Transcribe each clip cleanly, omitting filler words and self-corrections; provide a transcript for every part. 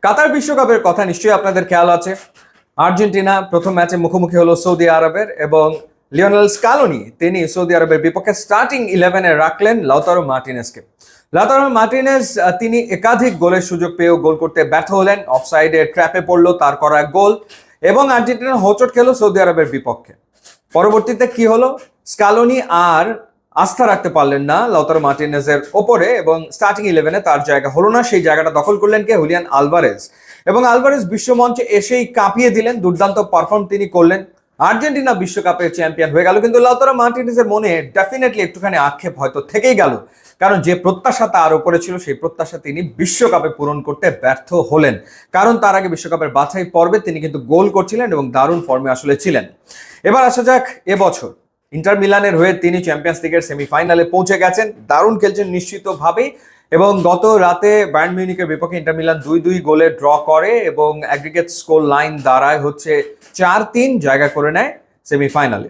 কাতার বিশ্বকাপের কথা নিশ্চয়ই আপনাদের খেয়াল আছে। আর্জেন্টিনা প্রথম ম্যাচে মুখোমুখি হলো সৌদি আরবের এবং লিওনেল স্কালোনি তিনি সৌদি আরবের বিপক্ষে স্টার্টিং 11-এ রাখলেন লাউতারো মার্টিনেজকে। লাউতারো মার্টিনেজ তিনি একাধিক গোলের সুযোগ পেয়েও গোল করতে ব্যর্থ হলেন, অফসাইডে ট্র্যাপে পড়লো তার করা গোল এবং আর্জেন্টিনা হোঁচট খেলো সৌদি আরবের বিপক্ষে। পরবর্তীতে কি হলো, স্কালোনি আর আস্থা রাখতে পারলেন না লাউতারো মার্টিনেজের ওপরে এবং স্টার্টিং 11-এ তার জায়গা হলো না। সেই জায়গাটা দখল করলেন কে? Julian Alvarez. এবং আলভারেজ বিশ্বমঞ্চে এসেই কাঁপিয়ে দিলেন, দুর্দান্ত পারফর্ম তিনি করলেন। আর্জেন্টিনা বিশ্বকাপের চ্যাম্পিয়ন হয়ে গেল, কিন্তু লাউতারো মার্টিনেজের মনে ডেফিনেটলি একটুখানি আক্ষেপ হয়তো থেকেই গেল, কারণ যে প্রত্যাশা তার উপরে ছিল সেই প্রত্যাশা তিনি বিশ্বকাপে পূরণ করতে ব্যর্থ হলেন। কারণ তার আগে বিশ্বকাপের বাছাই পর্বে তিনি কিন্তু গোল করছিলেন এবং দারুণ ফর্মে আসলে ছিলেন। এবার আসা যাক এবছর ইন্টার মিলানের হয়ে তিনি চ্যাম্পিয়ন্স লিগের সেমিফাইনালে পৌঁছে গেছেন, দারুণ খেলছেন নিশ্চিতভাবেই। এবং গত রাতে বায়ার্ন মিউনিখের বিপক্ষে ইন্টার মিলান 2-2 গোলে ড্র করে এবং অ্যাগ্রিগেট স্কোর লাইন দাঁড়ায় হচ্ছে 4-3, জায়গা করে নেয় সেমিফাইনালে।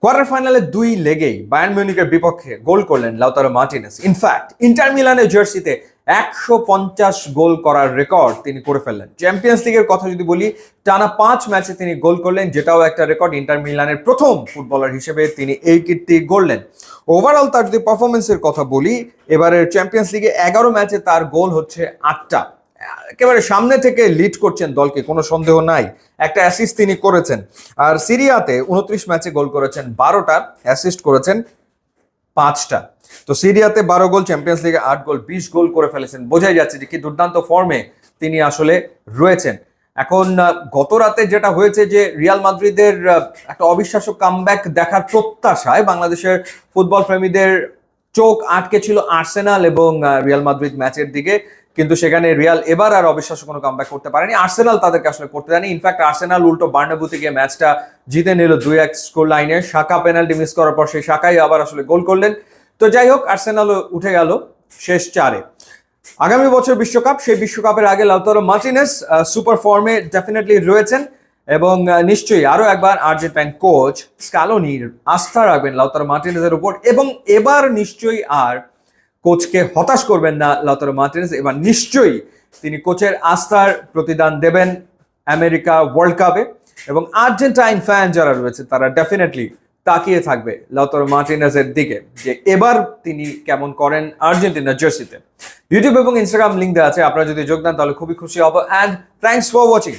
কোয়ার্টার ফাইনালে 2 লেগেই বায়ার্ন মিউনিখের বিপক্ষে গোল করলেন লাউতারো মার্টিনেজ। ইনফ্যাক্ট ইন্টার মিলানের জার্সিতে 150 গোল করার রেকর্ড তিনি করে ফেললেন। চ্যাম্পিয়ন্স লিগের কথা যদি বলি, টানা 5 ম্যাচে তিনি গোল করলেন, যেটাও একটা রেকর্ড। ইন্টার মিলানের প্রথম ফুটবলার হিসেবে তিনি এই কীর্তি গড়লেন। ওভারঅল তার যদি পারফরমেন্সের কথা বলি, এবারের চ্যাম্পিয়ন্স লিগে 11 ম্যাচে তার গোল হচ্ছে 8টা। একেবারে সামনে থেকে লিড করছেন দলকে, কোনো সন্দেহ নাই। একটা অ্যাসিস্ট তিনি করেছেন। আর সিরিয়াতে 29 ম্যাচে গোল করেছেন 12টা, অ্যাসিস্ট করেছেন 5টা। তো সিরিয়াতে 12 গোল, চ্যাম্পিয়ন্স লিগে 8 গোল, 20 গোল করে ফেলেছেন। বোঝাই যাচ্ছে যে কি দুর্দান্ত ফর্মে তিনি আসলে রয়েছেন। এখন গত রাতে যেটা হয়েছে যে রিয়াল মাদ্রিদের একটা অবিশ্বাস্য কামব্যাক দেখার প্রত্যাশায় বাংলাদেশের ফুটবল প্রেমীদের চোখ আটকে ছিল আর্সেনাল এবং রিয়াল মাদ্রিদ ম্যাচের দিকে, কিন্তু সেখানে রিয়াল এবার আর অবিশ্বাস্য কোনো কামব্যাক করতে পারেনি। আর্সেনাল তাদেরকে আসলে করতে দেয়নি। ইনফ্যাক্ট আর্সেনাল উল্টো বার্নাব্যুতে গিয়ে ম্যাচটা জিতে নিল 2-1 স্কোর লাইনে। শাকা পেনাল্টি মিস করার পর সেই শাকাই আবার আসলে গোল করলেন। তো যাই হোক, আর্সেনাল উঠে গেল শেষ 4-এ। আগামী বছর বিশ্বকাপ, সেই বিশ্বকাপের আগে লাউতারো মার্টিনেজ সুপার ফর্মে ডেফিনেটলি রয়েছেন এবং নিশ্চয়ই আরো একবার আর্জেন্টাইন কোচ স্কালোনির আস্থা রাখবেন লাউতারো মার্টিনেজের উপর এবং এবার নিশ্চয়ই আর কোচকে হতাশ করবেন না লাউতারো মার্টিনেজ। এবার নিশ্চয়ই তিনি কোচের আস্থার প্রতিদান দেবেন আমেরিকা ওয়ার্ল্ড কাপে এবং আর্জেন্টাইন ফ্যান যারা রয়েছে তারা ডেফিনেটলি তাকিয়ে থাকবে লাউতারো মার্টিনেজের দিকে যে এবার তিনি কেমন করেন আর্জেন্টিনার জার্সিতে। ইউটিউব এবং ইনস্টাগ্রাম লিঙ্ক দেওয়া আছে, আপনারা যদি যোগ দেন তাহলে খুবই খুশি হব। And thanks for watching.